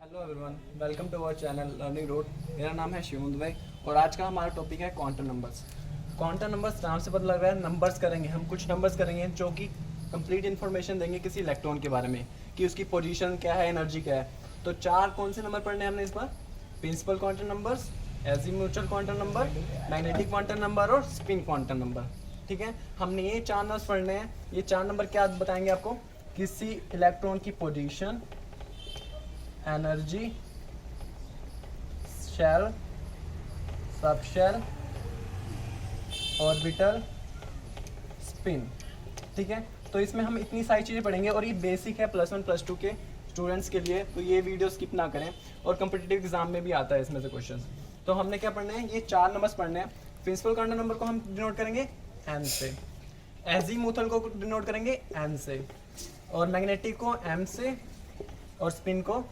Hello everyone, welcome to our channel learning road. मेरा नाम है शिवम दुबे और आज का हमारा टॉपिक है क्वांटम नंबर्स। क्वांटम नंबर्स नाम से पता लग रहा है नंबर्स करेंगे, हम कुछ नंबर्स करेंगे जो कि कंप्लीट इन्फॉर्मेशन देंगे किसी इलेक्ट्रॉन के बारे में कि उसकी पोजीशन क्या है, एनर्जी क्या है। तो चार कौन से नंबर पढ़ने हैं हमने इस बार? Principal quantum numbers, azimuthal quantum number, magnetic quantum number और स्पिन क्वांटम नंबर। ठीक है, हमने ये चार नंबर पढ़ने हैं। ये चार नंबर क्या बताएंगे आपको? किसी इलेक्ट्रॉन की position, energy, shell, subshell, orbital, spin. ठीक है, तो इसमें हम इतनी सारी चीज़ें पढ़ेंगे और ये बेसिक है +1 +2 के स्टूडेंट्स के लिए, तो ये वीडियो स्किप ना करें। और कम्पिटिटिव एग्जाम में भी आता है इसमें से क्वेश्चन। तो हमने क्या पढ़ना है? ये चार नंबर्स पढ़ने हैं। प्रिंसिपल क्वांटम नंबर को हम डिनोट करेंगे एन से, एजीमुथल को डिनोट करेंगे एन से, और मैग्नेटिक को एम से, और स्पिन को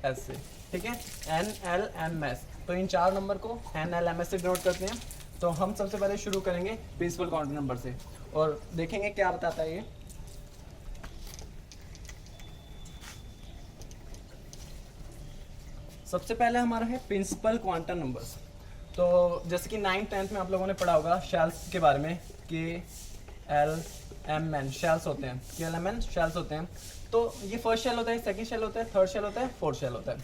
एस से। ठीक है, एन एल एम एस। तो इन चार नंबर को एन एल एम एस से डिनोट करते हैं। तो हम सबसे पहले शुरू करेंगे प्रिंसिपल क्वांटम नंबर से और देखेंगे क्या बताता है ये। सबसे पहले हमारा है प्रिंसिपल क्वांटम नंबर्स। तो जैसे कि 9th 10th में आप लोगों ने पढ़ा होगा शेल्स के बारे में कि एल एम एन शेल्स होते हैं, के एल एम एन शेल्स होते हैं। तो ये फर्स्ट शेल होता है, सेकंड शेल होता है, थर्ड शेल होता है, फोर्थ शेल होता है।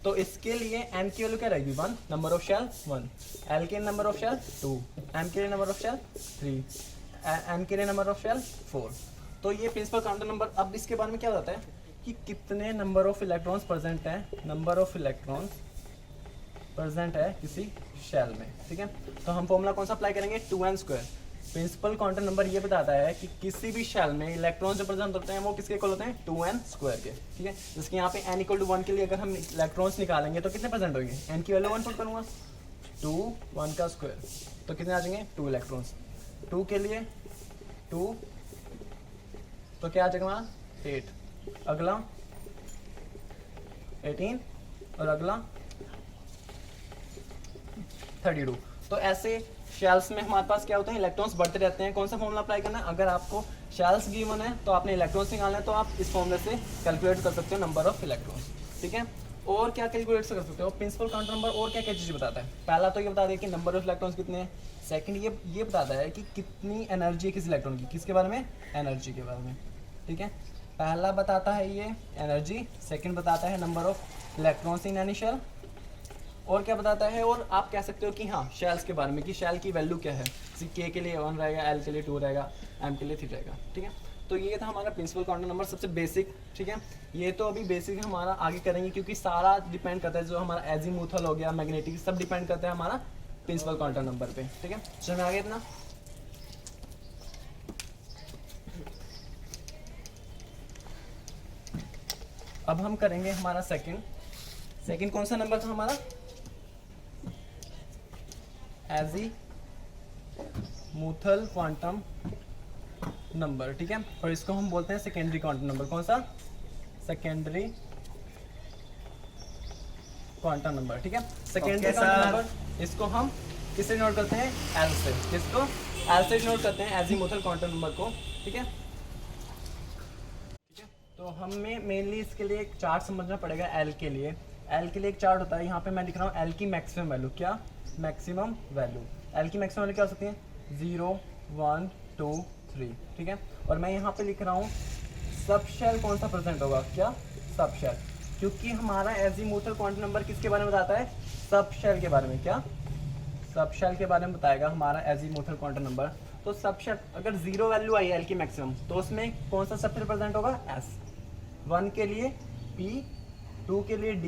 तो इसके लिए एन की वैल्यू क्या रहेगी? 1, नंबर ऑफ शेल 1, एल के नंबर ऑफ शेल 2, एम के लिए नंबर ऑफ शेल 3, एन के लिए नंबर ऑफ शेल 4। तो ये प्रिंसिपल क्वांटम नंबर। अब इसके बारे में क्या बताता है कि कितने नंबर ऑफ इलेक्ट्रॉन्स प्रेजेंट हैं, नंबर ऑफ इलेक्ट्रॉन्स प्रेजेंट है किसी शेल में। ठीक है, तो हम फॉर्मूला कौन सा अप्लाई करेंगे? 2n²। प्रिंसिपल क्वांटम नंबर ये बताता है कि किसी भी शेल में इलेक्ट्रॉन जो प्रेजेंट होते हैं वो किसके इक्वल होते हैं? 2n² के। ठीक है, जैसे यहाँ पे n = 1 के लिए अगर हम इलेक्ट्रॉन्स निकालेंगे तो कितने प्रेजेंट होंगे? n की वैल्यू 1 पुट करूँगा, 2 1 का स्क्वायर, तो कितने आ जाएंगे? 2 इलेक्ट्रॉन्स। 2 के लिए 2, तो क्या आ जाएगा हमारा? 8, अगला 18 और अगला 32। तो ऐसे शेल्स में हमारे पास क्या होते हैं? इलेक्ट्रॉन्स बढ़ते रहते हैं। कौन सा फॉर्मूला अप्लाई करना है? अगर आपको शेल्स गिवन है तो आपने इलेक्ट्रॉन्स निकालना है, तो आप इस फॉर्मूले से कैलकुलेट कर सकते हो नंबर ऑफ इलेक्ट्रॉन्स। ठीक है, और क्या कैलकुलेट कर सकते हो? प्रिंसिपल क्वांटम नंबर और क्या क्या चीज़ बताता है? पहला तो ये बता दिया कि नंबर ऑफ इलेक्ट्रॉन्स कितने हैं। सेकंड ये बताता है कि कितनी एनर्जी है किस इलेक्ट्रॉन की। किसके बारे में? एनर्जी के बारे में। ठीक है, पहला बताता है ये एनर्जी, सेकेंड बताता है number of electrons in any shell, और क्या बताता है? और आप कह सकते हो कि हाँ शेल्स के बारे में कि शेल की वैल्यू क्या है। जैसे के के लिए 1 रहेगा, एल के लिए 2 रहेगा, एम के लिए 3 रहेगा। ठीक है, तो ये था हमारा प्रिंसिपल क्वांटम नंबर, सबसे बेसिक। ठीक है, ये तो अभी बेसिक हमारा आगे करेंगे क्योंकि सारा डिपेंड करता है, जो हमारा एजीमुथल हो गया, मैग्नेटिक, सब डिपेंड करता है हमारा प्रिंसिपल क्वांटम नंबर पे। ठीक है, चलो मैं आगे इतना। अब हम करेंगे हमारा सेकंड कौन सा नंबर था हमारा? Azimuthal quantum number. ठीक है, और इसको हम बोलते हैं सेकेंडरी क्वांटम नंबर। कौन सा? Secondary quantum number. ठीक है, सेकेंडरी क्वांटम नंबर, इसको हम किससे नोट करते हैं? एल से। किसको? एल से नोट करते हैं एजीमुथल क्वांटम नंबर को। ठीक है, तो हमें मेनली इसके लिए एक चार्ट समझना पड़ेगा। एल के लिए एक चार्ट होता है। यहाँ पे मैं लिख रहा हूँ एल की मैक्सिमम वैल्यू। क्या? Maximum value. एल की मैक्सिमम वैल्यू क्या हो सकती है? 0 1 2 3। ठीक है, और मैं यहाँ पे लिख रहा हूँ सब शेल कौन सा प्रेजेंट होगा। क्या? सब शेल, क्योंकि हमारा एजीमुथल क्वांटम नंबर किसके बारे में बताता है? सब शेल के बारे में। क्या? सब शेल के बारे में बताएगा हमारा एजीमुथल क्वांटम नंबर। तो सब शेल अगर 0 वैल्यू आई एल की मैक्सिमम, तो उसमें कौन सा सब शेल प्रेजेंट होगा? एस। 1 के लिए P, 2 के लिए D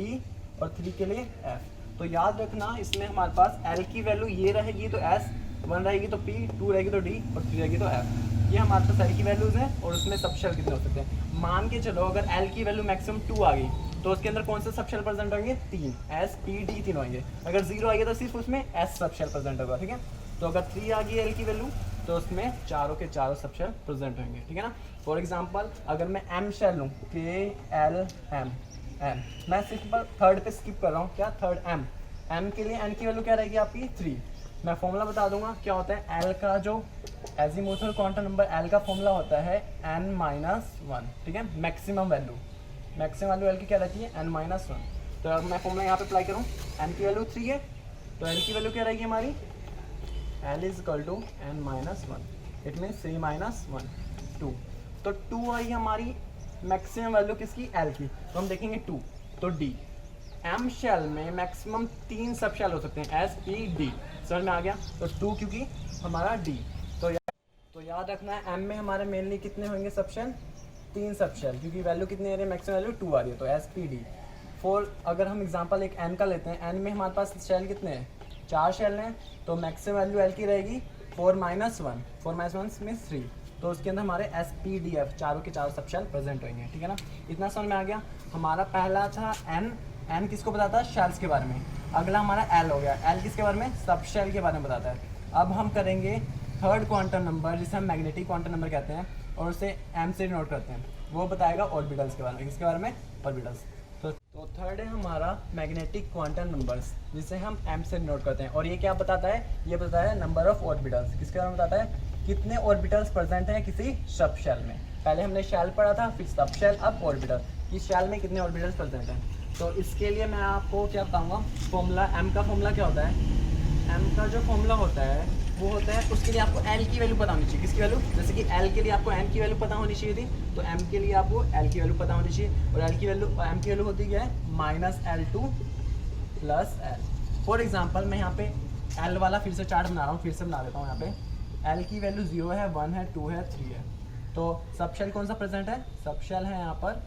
और 3 के लिए F। तो याद रखना इसमें हमारे पास L की वैल्यू ये रहेगी तो S, 1 रहेगी तो P, 2 रहेगी तो D और 3 रहेगी तो F। ये हमारे पास L की वैल्यूज़ हैं और उसमें सब शेल कितने हो सकते हैं। मान के चलो अगर L की वैल्यू मैक्सिमम 2 आ गई तो उसके अंदर कौन से सब शेल प्रेजेंट होंगे? 3, S P D 3 होंगे। अगर 0 आएगा तो सिर्फ उसमें S सब शेल प्रेजेंट होगा। ठीक है, तो अगर 3 आ गई L की वैल्यू तो उसमें चारों के चारों सब शेल प्रेजेंट होंगे। ठीक है ना। फॉर एग्जांपल अगर मैं M शेल लूँ, KLM, मैं सिर्फ थर्ड पे स्किप कर रहा हूँ। क्या? थर्ड M के लिए N की वैल्यू क्या रहेगी आपकी? 3। मैं फॉर्मूला बता दूंगा क्या होता है। L का जो एजीमुथल क्वांटम नंबर L का फॉर्मूला होता है n-1। ठीक है, मैक्सिमम वैल्यू L की क्या रहती है? n-1। तो अब मैं फॉर्मूला यहाँ पे अप्लाई करूँ, एन की वैल्यू 3 है, तो एन की वैल्यू क्या रहेगी हमारी, l is equal to n minus 1, it means 3 minus 1 2। तो 2 आई हमारी मैक्सिमम वैल्यू किसकी, एल की, तो हम देखेंगे 2। तो डी, एम शेल में मैक्सिमम 3 सब शेल हो सकते हैं, एस पी डी, समझ में आ गया। तो 2 क्योंकि हमारा डी, तो याद रखना है एम में हमारे मेनली कितने होंगे सब शेल, 3 सब शेल, क्योंकि वैल्यू कितनी आ रही है, मैक्सिमम वैल्यू 2 आ रही है, तो एस पी डी। 4 अगर हम एग्जांपल एक एन का लेते हैं, एन में हमारे पास शेल कितने हैं, 4 शेल हैं, तो मैक्सिमम वैल्यू एल की रहेगी 4 माइनस 1, 4 माइनस 1 मीन्स 3, तो उसके अंदर हमारे एस पी डी एफ चारों के चारों सब शेल प्रेजेंट होंगे, ठीक है ना। इतना समझ में आ गया। हमारा पहला था एन, एन किसको बताता है, शेल्स के बारे में। अगला हमारा एल हो गया, एल किसके बारे में, सब शेल के बारे में बताता है। अब हम करेंगे थर्ड क्वांटम नंबर, जिसे हम मैग्नेटिक क्वांटम नंबर कहते हैं, और उसे एम से नोट करते हैं, वो बताएगा ऑर्बिटल्स के बारे में। किसके बारे में, ऑर्बिटल्स। तो थर्ड है हमारा मैग्नेटिक क्वांटम नंबर्स, जिसे हम एम से नोट करते हैं, और ये क्या बताता है, ये बताता है नंबर ऑफ ऑर्बिटल्स। किसके बारे में बताता है, कितने ऑर्बिटल्स प्रेजेंट हैं किसी सब शेल में। पहले हमने शेल पढ़ा था, फिर सब शेल, अब ऑर्बिटल, कि शेल में कितने ऑर्बिटल्स प्रेजेंट हैं। तो इसके लिए मैं आपको क्या बताऊंगा, फॉर्मूला, एम का फॉर्मूला क्या होता है, एम का जो फॉर्मूला होता है वो होता है, उसके लिए आपको एल की वैल्यू पता होनी चाहिए। किसकी वैल्यू, जैसे कि एल के लिए आपको एन की वैल्यू पता होनी चाहिए थी, तो एम के लिए आपको एल की वैल्यू पता होनी चाहिए, और एल की वैल्यू, एम की वैल्यू होती है minus L2 plus L. For example मैं यहाँ पे एल वाला फिर से चार्ट बना रहा हूँ, फिर से बना देता हूँ। यहाँ पे एल की वैल्यू 0 है, 1 है, 2 है, 3 है, तो सब शेल कौन सा प्रेजेंट है, सब शेल है यहाँ पर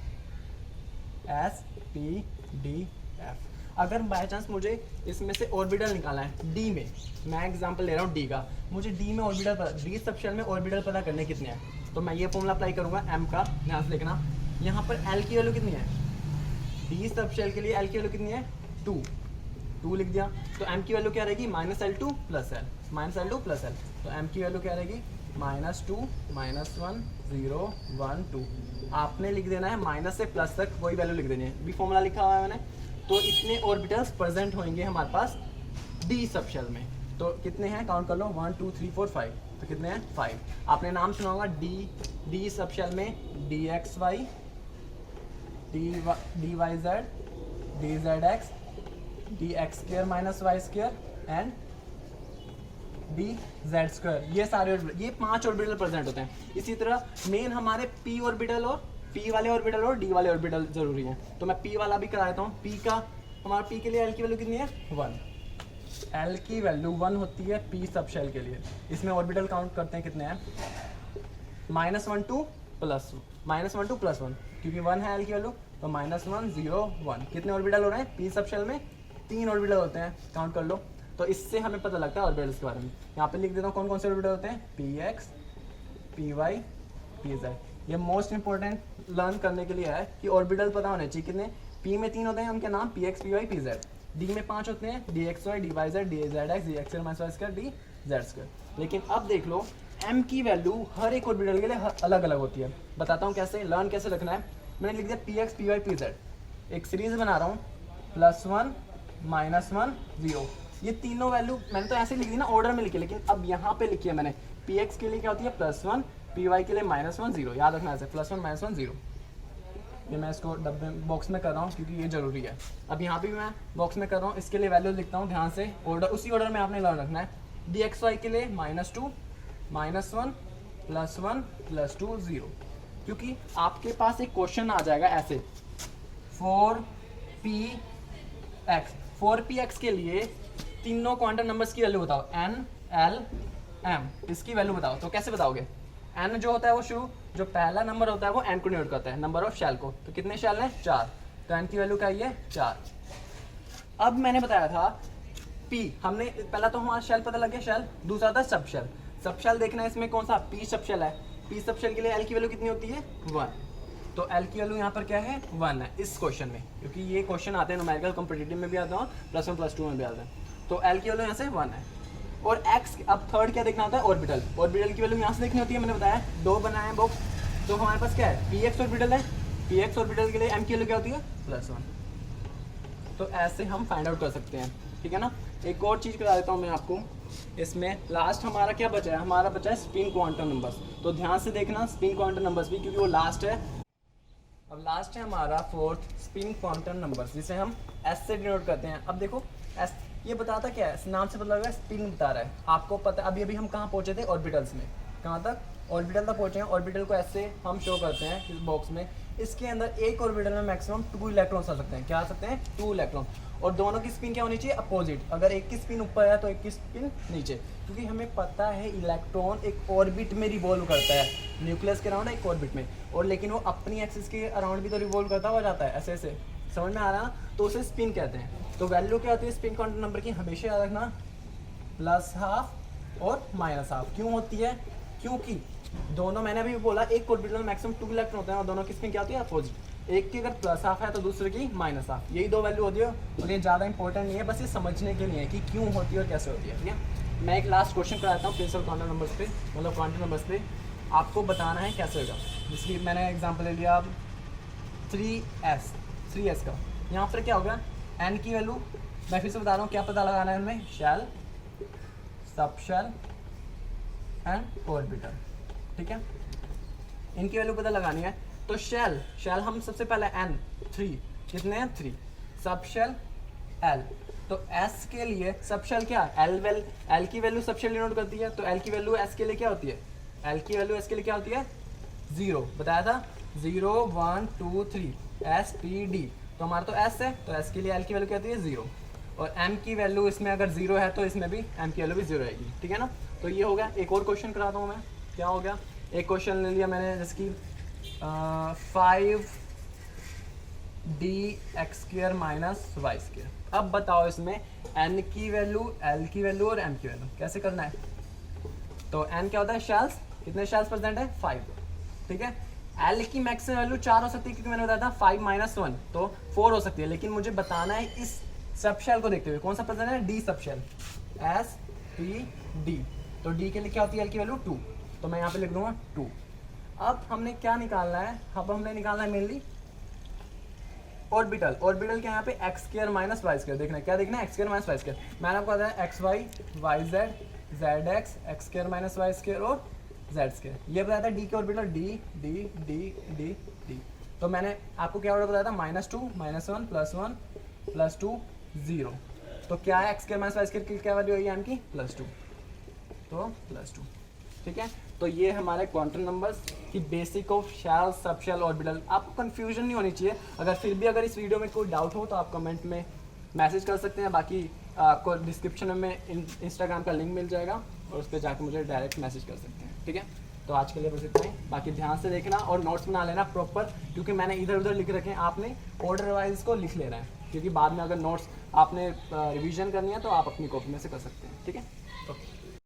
एस पी डी एफ। अगर बाय चांस मुझे इसमें से ऑर्बिटल निकालना है डी में, मैं एग्जांपल ले रहा हूँ डी का, मुझे डी में ऑर्बिटल पता, डी सब शेल में ऑर्बिटल पता करने कितने हैं, तो मैं ये फॉर्मूला अप्लाई करूँगा एम का, ध्यान से लिखना। यहाँ पर एल की वैल्यू कितनी है, डी सब शेल के लिए एल की वैल्यू कितनी है, 2 लिख दिया, तो एम की वैल्यू क्या रहेगी, minus L2 plus L, minus L2 plus L, तो एम की वैल्यू क्या रहेगी, -2 -1 0 1 2। आपने लिख देना है माइनस से प्लस तक वही वैल्यू लिख देनी है, भी फॉर्मूला लिखा हुआ है मैंने। तो इतने ऑर्बिटल्स प्रेजेंट होंगे हमारे पास डी सब शेल में। तो कितने हैं, काउंट कर लो, 1 2 3 4 5, तो कितने हैं, 5। आपने नाम सुना होगा डी सब शेल में d x y, d y z, d z x, d x square minus y square and d z square, ये सारे ये 5 ऑर्बिटल प्रेजेंट होते हैं। इसी तरह मेन हमारे पी ऑर्बिटल और पी वाले ऑर्बिटल और डी वाले ऑर्बिटल जरूरी हैं, तो मैं पी वाला भी करा देता हूँ। पी का, हमारा पी के लिए एल की वैल्यू कितनी है, 1, एल की वैल्यू 1 होती है पी सब शेल के लिए। इसमें ऑर्बिटल काउंट करते हैं कितने हैं, -1 2 प्लस -1 क्योंकि 1 है एल की वैल्यू, तो -1 0 1। कितने ऑर्बिटल हो रहे हैं पी सब शेल में, 3 ऑर्बिटल होते हैं, काउंट कर लो। तो इससे हमें पता लगता है ऑर्बिटल्स के बारे में। यहाँ पे लिख देता हूँ कौन कौन से ऑर्बिटल होते हैं, p x, p y, p z. ये मोस्ट इंपॉर्टेंट लर्न करने के लिए है कि ऑर्बिटल पता होने चाहिए कितने। पी में 3 होते हैं, उनके नाम p x, p y, p z. D में 5 होते हैं, d x y, d y z, d z x, d x minus y square, d z square. लेकिन अब देख लो एम की वैल्यू हर एक ऑर्बिटल के लिए अलग अलग होती है। बताता हूँ कैसे, लर्न कैसे रखना है। मैंने लिख दिया p x, p y, p z, एक सीरीज बना रहा हूँ, +1 -1 0। ये तीनों वैल्यू मैंने तो ऐसे लिख दी ना, ऑर्डर में लिखी, लेकिन अब यहाँ पे लिखी है मैंने। पी एक्स के लिए क्या होती है +1, पी वाई के लिए -1 0, याद रखना ऐसे, +1 -1 0। ये मैं इसको डब्बे बॉक्स में कर रहा हूँ क्योंकि ये ज़रूरी है। अब यहाँ पे भी मैं बॉक्स में कर रहा हूँ, इसके लिए वैल्यू लिखता हूँ ध्यान से, ऑर्डर उसी ऑर्डर में आपने लर्न रखना है। डी एक्स वाई के लिए -2 -1 +1 +2 0, क्योंकि आपके पास एक क्वेश्चन आ जाएगा ऐसे, 4px के लिए तीनों क्वांटम नंबर्स की वैल्यू बताओ, n l m, इसकी वैल्यू बताओ। तो कैसे बताओगे, n जो होता है वो शुरू, जो पहला नंबर होता है वो n को डिनोट करता है, नंबर ऑफ शेल को। तो कितने शेल हैं, 4, तो n की वैल्यू क्या है, 4। अब मैंने बताया था p, हमने पहला तो हमारा शेल पता लग गया शेल, दूसरा था सब शेल। सब शेल देखना है इसमें कौन सा, p सब शेल है। p सब शेल के लिए l की वैल्यू कितनी होती है, 1, तो L की वैल्यू यहाँ पर क्या है, 1 है इस क्वेश्चन में, क्योंकि ये क्वेश्चन आते हैं न्यूमेरिकल कॉम्पिटिटिव में भी आता है, +1 +2 में भी आता है। तो L की वैल्यू यहाँ से 1 है। और X, अब थर्ड क्या देखना होता है, ऑर्बिटल। ऑर्बिटल की वैल्यू यहाँ से देखनी होती है, मैंने बताया 2 बनाए हैं बॉक्स। तो हमारे पास क्या है, px ऑर्बिटल है, px ऑर्बिटल के लिए m की वैल्यू क्या होती है, +1। तो ऐसे हम फाइंड आउट कर सकते हैं, ठीक है ना। एक और चीज़ करा देता हूँ मैं आपको, इसमें लास्ट हमारा क्या बचा है, हमारा बचा है स्पिन क्वांटम नंबर्स। तो ध्यान से देखना स्पिन क्वांटम नंबर्स भी, क्योंकि वो लास्ट है। अब लास्ट है हमारा 4th स्पिन क्वांटम नंबर्स, जिसे हम एस से डिनोट करते हैं। अब देखो एस ये बताता क्या है, नाम से पता लगा स्पिन बता रहा है आपको पता। अभी अभी हम कहाँ पहुंचे थे, ऑर्बिटल्स में। कहाँ तक, ऑर्बिटल तक पहुंचे हैं। ऑर्बिटल को ऐसे हम शो करते हैं इस बॉक्स में। इसके अंदर एक ऑर्बिटल में मैक्सिमम 2 इलेक्ट्रॉन्स आ सकते हैं। क्या आ सकते हैं, 2 इलेक्ट्रॉन। और दोनों की स्पिन क्या होनी चाहिए, अपोजिट। अगर एक की स्पिन ऊपर है तो एक की स्पिन नीचे, क्योंकि हमें पता है इलेक्ट्रॉन एक ऑर्बिट में रिवॉल्व करता है, न्यूक्लियस के अराउंड एक ऑर्बिट में। और लेकिन वो अपनी एक्सिस के अराउंड भी तो रिवॉल्व करता हुआ जाता है, ऐसे ऐसे। समझ में आ रहा है, तो उसे स्पिन कहते हैं। तो वैल्यू क्या होती है स्पिन क्वांटम नंबर की, हमेशा याद रखना, +12 और -12। क्यों होती है, क्योंकि दोनों, मैंने अभी बोला एक ऑर्बिटल में मैक्सिमम 2 इलेक्ट्रॉन होते हैं और दोनों की स्पिन क्या होती है, अपोजिट। एक की अगर +12 है तो दूसरे की -12। यही 2 वैल्यू होती है और ये ज़्यादा इंपॉर्टेंट नहीं है, बस ये समझने के लिए कि क्यों होती है और कैसे होती है। ठीक है, मैं एक लास्ट क्वेश्चन कराता हूँ प्रिंसिपल क्वांटम नंबर्स पे, मतलब क्वांटम नंबर्स पे आपको बताना है कैसे होगा। जिसकी मैंने एग्जाम्पल ले लिया 3s का। यहाँ पर क्या होगा, n की वैल्यू मैं फिर से बता रहा हूँ, क्या पता लगाना है इनमें, shell, sub shell and orbital. ठीक है, इनकी वैल्यू पता लगानी है। तो शेल हम सबसे पहले n 3 कितने हैं, 3। सब शेल l, तो s के लिए सब शेल क्या, l की वैल्यू सब शेल डिनोट करती है, तो l की वैल्यू s के लिए क्या होती है, l की वैल्यू s के लिए क्या होती है, 0 बताया था, 0 1 2 3 s p d। तो हमारा तो s है, तो s के लिए l की वैल्यू क्या होती है, 0। और m की वैल्यू इसमें अगर 0 है तो इसमें भी m की वैल्यू भी 0 रहेगी। ठीक है ना, तो ये हो गया। एक और क्वेश्चन कराता हूँ मैं, क्या हो गया, एक क्वेश्चन ले लिया मैंने जैसे कि 5d(x² - y²। अब बताओ इसमें n की वैल्यू, l की वैल्यू और m की वैल्यू कैसे करना है। तो n क्या होता है, शेल्स, कितने शेल्स प्रेजेंट है, 5। ठीक है, l की मैक्सिमम वैल्यू 4 हो सकती है, क्योंकि मैंने बताया था 5 - 1 तो 4 हो सकती है। लेकिन मुझे बताना है इस सब शेल को देखते हुए कौन सा प्रेजेंट है, d sub shell, s p d। तो d के लिए क्या होती है l की वैल्यू 2, तो मैं यहाँ पे लिख दूंगा 2। अब हमने क्या निकालना है, अब हमने निकालना है मेनली ऑर्बिटल। ऑर्बिटल के यहाँ पे x² - y², देखना है क्या देखना है, x² - y²। मैंने आपको बताया x y y z z x x² - y² और z²। ये बताया था d के orbital d d d d d। तो मैंने आपको क्या ऑर्डर बताया था, -2 -1 +1 +2 0। तो क्या है x² - y² की क्या वैल्यू है m की, +2, तो +2। ठीक है, तो ये हमारे क्वांटम नंबर्स की basic of shell, sub shell, orbital. आपको कंफ्यूजन नहीं होनी चाहिए। अगर फिर भी अगर इस वीडियो में कोई डाउट हो तो आप कमेंट में मैसेज कर सकते हैं। बाकी आपको डिस्क्रिप्शन में इंस्टाग्राम का लिंक मिल जाएगा और उस पर जाकर मुझे डायरेक्ट मैसेज कर सकते हैं। ठीक है, तो आज के लिए बस इतना ही। बाकी ध्यान से देखना और नोट्स बना लेना प्रॉपर, क्योंकि मैंने इधर उधर लिख रखे हैं, आपने ऑर्डर वाइज को लिख लेना है, क्योंकि बाद में अगर नोट्स आपने रिवीजन करनी है तो आप अपनी कॉपी में से कर सकते हैं। ठीक है, ओके।